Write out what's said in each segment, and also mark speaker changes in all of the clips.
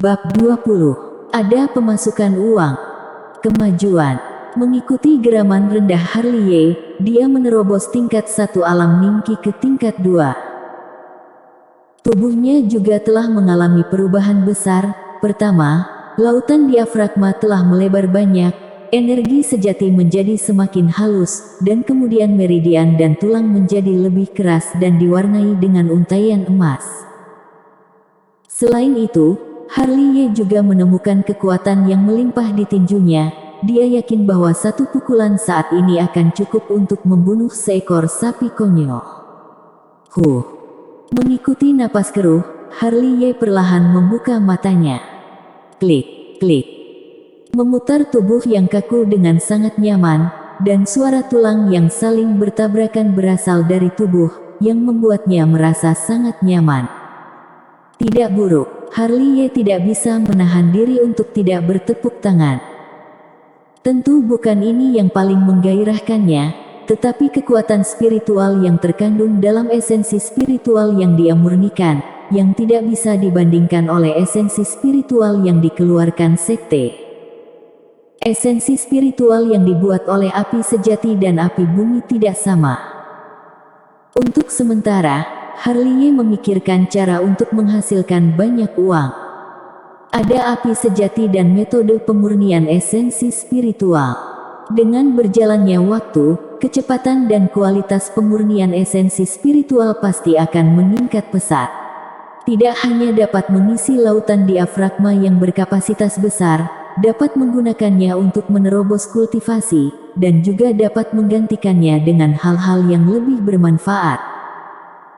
Speaker 1: Bab 20. Ada pemasukan uang. Kemajuan. Mengikuti geraman rendah Harley, dia menerobos tingkat 1 alam mimpi ke tingkat 2. Tubuhnya juga telah mengalami perubahan besar. Pertama, lautan diafragma telah melebar banyak, energi sejati menjadi semakin halus, dan kemudian meridian dan tulang menjadi lebih keras dan diwarnai dengan untaian emas. Selain itu, Harley juga menemukan kekuatan yang melimpah di tinjunya. Dia yakin bahwa satu pukulan saat ini akan cukup untuk membunuh seekor sapi konyol. Mengikuti napas keruh, Harley perlahan membuka matanya. Klik, klik. Memutar tubuh yang kaku dengan sangat nyaman, dan suara tulang yang saling bertabrakan berasal dari tubuh, yang membuatnya merasa sangat nyaman. Tidak buruk, Harley tidak bisa menahan diri untuk tidak bertepuk tangan. Tentu bukan ini yang paling menggairahkannya, tetapi kekuatan spiritual yang terkandung dalam esensi spiritual yang dia murnikan, yang tidak bisa dibandingkan oleh esensi spiritual yang dikeluarkan sekte. Esensi spiritual yang dibuat oleh api sejati dan api bumi tidak sama. Untuk sementara, Harley memikirkan cara untuk menghasilkan banyak uang. Ada api sejati dan metode pemurnian esensi spiritual. Dengan berjalannya waktu, kecepatan dan kualitas pemurnian esensi spiritual pasti akan meningkat pesat. Tidak hanya dapat mengisi lautan diafragma yang berkapasitas besar, dapat menggunakannya untuk menerobos kultivasi, dan juga dapat menggantikannya dengan hal-hal yang lebih bermanfaat.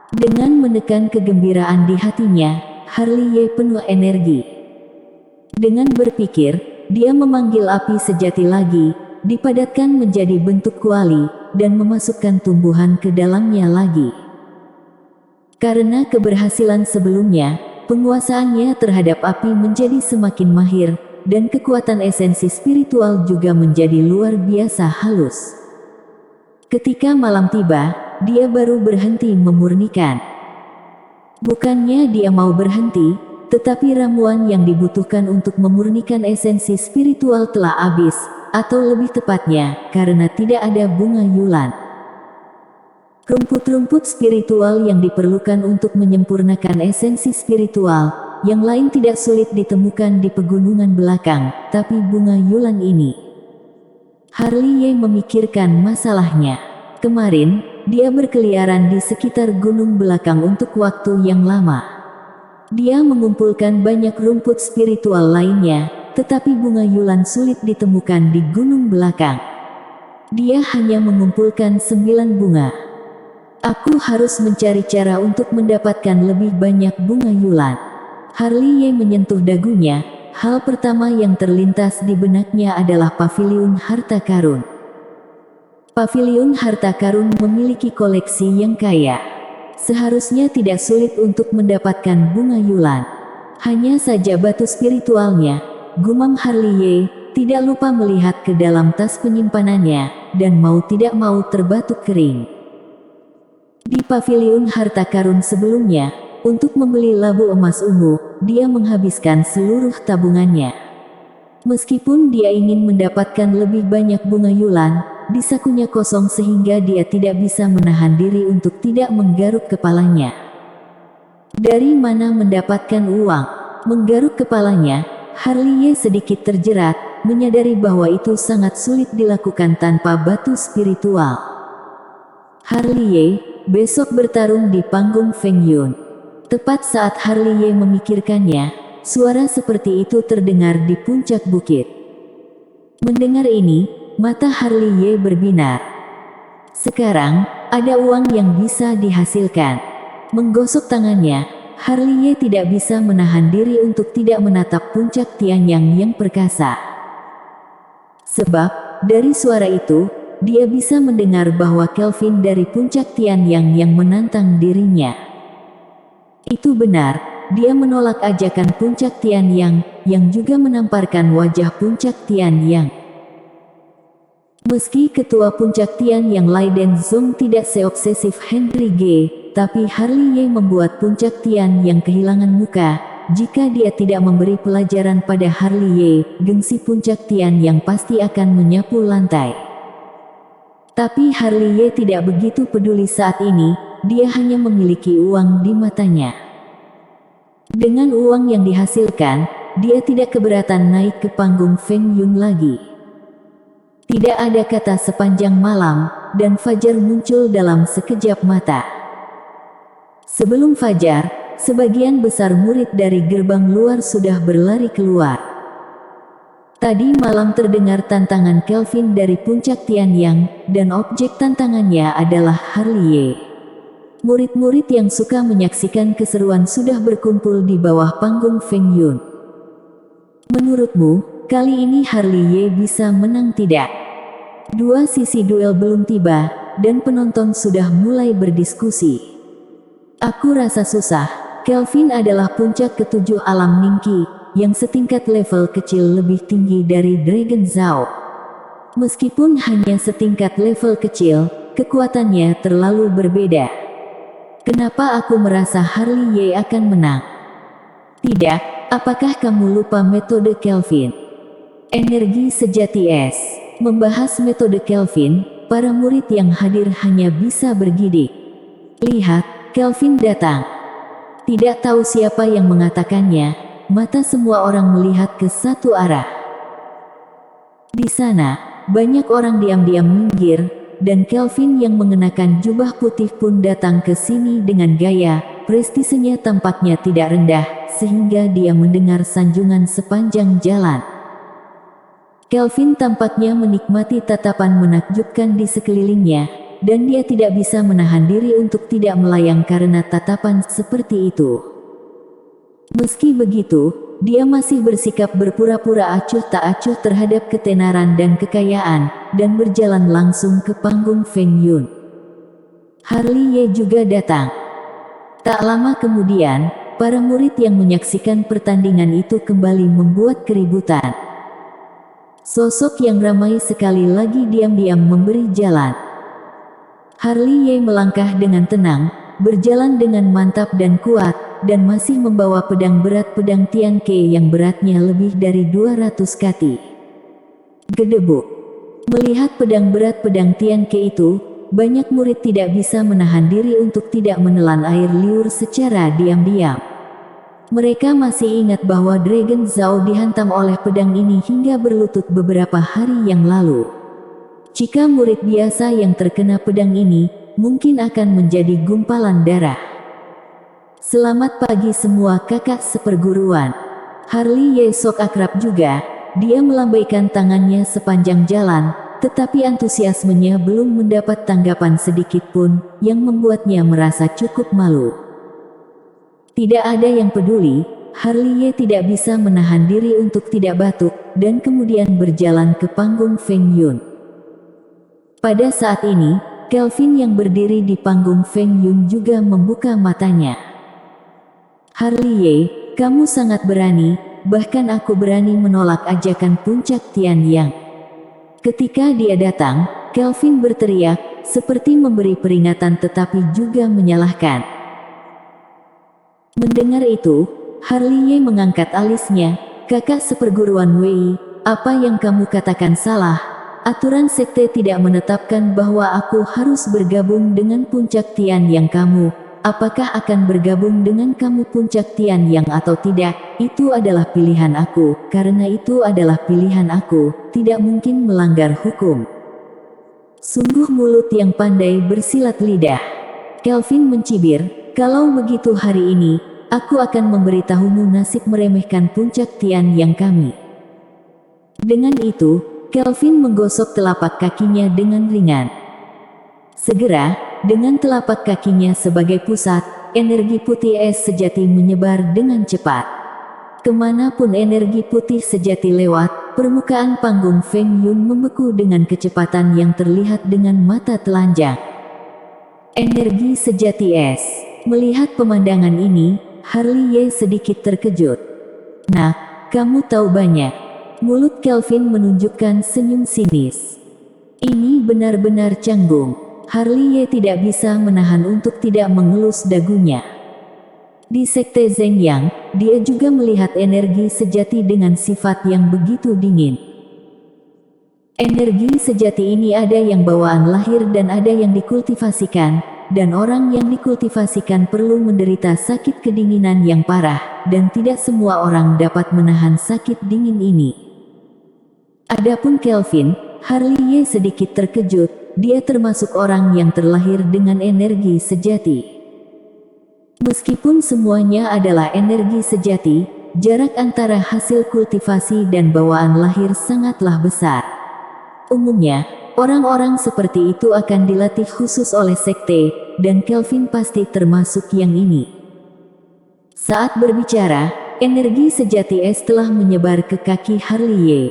Speaker 1: Dengan menekan kegembiraan di hatinya, Harley penuh energi. Dengan berpikir, dia memanggil api sejati lagi, dipadatkan menjadi bentuk kuali, dan memasukkan tumbuhan ke dalamnya lagi. Karena keberhasilan sebelumnya, penguasaannya terhadap api menjadi semakin mahir, dan kekuatan esensi spiritual juga menjadi luar biasa halus. Ketika malam tiba, dia baru berhenti memurnikan. Bukannya dia mau berhenti, tetapi ramuan yang dibutuhkan untuk memurnikan esensi spiritual telah habis, atau lebih tepatnya, karena tidak ada bunga yulan. Rumput-rumput spiritual yang diperlukan untuk menyempurnakan esensi spiritual, yang lain tidak sulit ditemukan di pegunungan belakang, tapi bunga yulan ini. Harley memikirkan masalahnya. Kemarin, dia berkeliaran di sekitar gunung belakang untuk waktu yang lama. Dia mengumpulkan banyak rumput spiritual lainnya, tetapi bunga yulan sulit ditemukan di gunung belakang. Dia hanya mengumpulkan 9 bunga. Aku harus mencari cara untuk mendapatkan lebih banyak bunga yulan. Harley menyentuh dagunya. Hal pertama yang terlintas di benaknya adalah paviliun harta karun. Paviliun harta karun memiliki koleksi yang kaya. Seharusnya tidak sulit untuk mendapatkan bunga yulan. Hanya saja batu spiritualnya, gumam Harley, tidak lupa melihat ke dalam tas penyimpanannya, dan mau tidak mau terbatuk kering. Di paviliun harta karun sebelumnya, untuk membeli labu emas ungu, dia menghabiskan seluruh tabungannya. Meskipun dia ingin mendapatkan lebih banyak bunga yulan, di sakunya kosong sehingga dia tidak bisa menahan diri untuk tidak menggaruk kepalanya. Dari mana mendapatkan uang? Menggaruk kepalanya, Harley sedikit terjerat, menyadari bahwa itu sangat sulit dilakukan tanpa batu spiritual. Harley besok bertarung di panggung Feng Yun. Tepat saat Harley memikirkannya, suara seperti itu terdengar di puncak bukit. Mendengar ini, mata Harley berbinar. Sekarang, ada uang yang bisa dihasilkan. Menggosok tangannya, Harley tidak bisa menahan diri untuk tidak menatap puncak Tianyang yang perkasa. Sebab, dari suara itu, dia bisa mendengar bahwa Kelvin dari puncak Tianyang yang menantang dirinya. Itu benar, dia menolak ajakan puncak Tianyang, yang juga menamparkan wajah puncak Tianyang. Meski ketua puncak Tianyang Lai Denzong tidak seobsesif Henry G, tapi Harley membuat puncak Tianyang kehilangan muka, jika dia tidak memberi pelajaran pada Harley Ye, gengsi Puncak Tian yang pasti akan menyapu lantai. Tapi Harley Ye tidak begitu peduli saat ini, dia hanya memiliki uang di matanya. Dengan uang yang dihasilkan, dia tidak keberatan naik ke panggung Feng Yun lagi. Tidak ada kata sepanjang malam, dan fajar muncul dalam sekejap mata. Sebelum fajar, sebagian besar murid dari gerbang luar sudah berlari keluar. Tadi malam terdengar tantangan Kelvin dari Puncak Tianyang, dan objek tantangannya adalah Harley Ye. Murid-murid yang suka menyaksikan keseruan sudah berkumpul di bawah panggung Feng Yun. Menurutmu, kali ini Harley Ye bisa menang tidak? Dua sisi duel belum tiba, dan penonton sudah mulai berdiskusi. Aku rasa susah. Kelvin adalah puncak ketujuh alam Ningqi, yang setingkat level kecil lebih tinggi dari Dragon Zhao. Meskipun hanya setingkat level kecil, kekuatannya terlalu berbeda. Kenapa aku merasa Harley Ye akan menang? Tidak. Apakah kamu lupa metode Kelvin? Energi sejati es. Membahas metode Kelvin, para murid yang hadir hanya bisa bergidik. Lihat, Kelvin datang. Tidak tahu siapa yang mengatakannya, mata semua orang melihat ke satu arah. Di sana, banyak orang diam-diam minggir, dan Kelvin yang mengenakan jubah putih pun datang ke sini dengan gaya, prestisenya tampaknya tidak rendah, sehingga dia mendengar sanjungan sepanjang jalan. Kelvin tampaknya menikmati tatapan menakjubkan di sekelilingnya, dan dia tidak bisa menahan diri untuk tidak melayang karena tatapan seperti itu. Meski begitu, dia masih bersikap berpura-pura acuh tak acuh terhadap ketenaran dan kekayaan, dan berjalan langsung ke panggung Feng Yun. Harley Ye juga datang. Tak lama kemudian, para murid yang menyaksikan pertandingan itu kembali membuat keributan. Sosok yang ramai sekali lagi diam-diam memberi jalan. Harley Ye melangkah dengan tenang, berjalan dengan mantap dan kuat, dan masih membawa pedang berat pedang Tian Ke yang beratnya lebih dari 200 kati. Gedebuk. Melihat pedang berat pedang Tian Ke itu, banyak murid tidak bisa menahan diri untuk tidak menelan air liur secara diam-diam. Mereka masih ingat bahwa Dragon Zhao dihantam oleh pedang ini hingga berlutut beberapa hari yang lalu. Jika murid biasa yang terkena pedang ini, mungkin akan menjadi gumpalan darah. Selamat pagi semua kakak seperguruan. Harley Ye sok akrab juga, dia melambaikan tangannya sepanjang jalan, tetapi antusiasmenya belum mendapat tanggapan sedikit pun, yang membuatnya merasa cukup malu. Tidak ada yang peduli, Harley Ye tidak bisa menahan diri untuk tidak batuk, dan kemudian berjalan ke panggung Feng Yun. Pada saat ini, Kelvin yang berdiri di panggung Feng Yun juga membuka matanya. Harley Ye, kamu sangat berani, bahkan aku berani menolak ajakan Puncak Tianyang. Ketika dia datang, Kelvin berteriak, seperti memberi peringatan tetapi juga menyalahkan. Mendengar itu, Harley Ye mengangkat alisnya, kakak seperguruan Wei, apa yang kamu katakan salah? Aturan sekte tidak menetapkan bahwa aku harus bergabung dengan Puncak Tianyang kamu. Apakah akan bergabung dengan kamu Puncak Tianyang atau tidak? Itu adalah pilihan aku, karena itu adalah pilihan aku, tidak mungkin melanggar hukum. Sungguh mulut yang pandai bersilat lidah. Kelvin mencibir, kalau begitu hari ini, aku akan memberitahumu nasib meremehkan Puncak Tianyang kami. Dengan itu, Kelvin menggosok telapak kakinya dengan ringan. Segera, dengan telapak kakinya sebagai pusat, energi putih es sejati menyebar dengan cepat. Kemanapun energi putih sejati lewat, permukaan panggung Feng Yun membeku dengan kecepatan yang terlihat dengan mata telanjang. Energi sejati es. Melihat pemandangan ini, Harley Ye sedikit terkejut. Nah, kamu tahu banyak. Mulut Kelvin menunjukkan senyum sinis. Ini benar-benar canggung. Harley Ye tidak bisa menahan untuk tidak mengelus dagunya. Di sekte Zeng Yang, dia juga melihat energi sejati dengan sifat yang begitu dingin. Energi sejati ini ada yang bawaan lahir dan ada yang dikultivasikan, dan orang yang dikultivasikan perlu menderita sakit kedinginan yang parah, dan tidak semua orang dapat menahan sakit dingin ini. Adapun Kelvin, Harley sedikit terkejut, dia termasuk orang yang terlahir dengan energi sejati. Meskipun semuanya adalah energi sejati, jarak antara hasil kultivasi dan bawaan lahir sangatlah besar. Umumnya, orang-orang seperti itu akan dilatih khusus oleh sekte, dan Kelvin pasti termasuk yang ini. Saat berbicara, energi sejati es telah menyebar ke kaki Harley.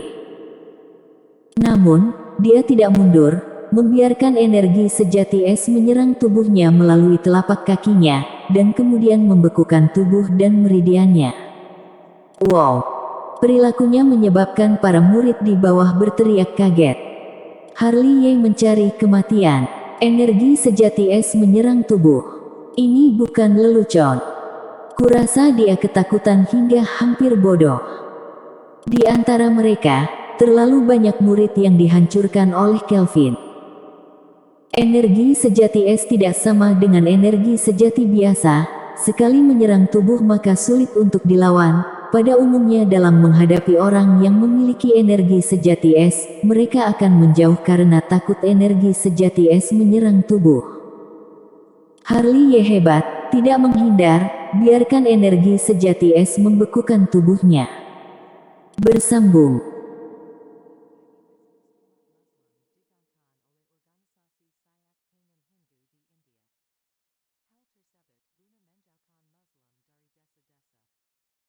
Speaker 1: Namun, dia tidak mundur, membiarkan energi sejati es menyerang tubuhnya melalui telapak kakinya, dan kemudian membekukan tubuh dan meridiannya. Wow! Perilakunya menyebabkan para murid di bawah berteriak kaget. Harley mencari kematian. Energi sejati es menyerang tubuh. Ini bukan lelucon. Kurasa dia ketakutan hingga hampir bodoh. Di antara mereka, terlalu banyak murid yang dihancurkan oleh Kelvin. Energi sejati es tidak sama dengan energi sejati biasa, sekali menyerang tubuh maka sulit untuk dilawan. Pada umumnya dalam menghadapi orang yang memiliki energi sejati es, mereka akan menjauh karena takut energi sejati es menyerang tubuh. Harley hebat, tidak menghindar, biarkan energi sejati es membekukan tubuhnya. Bersambung.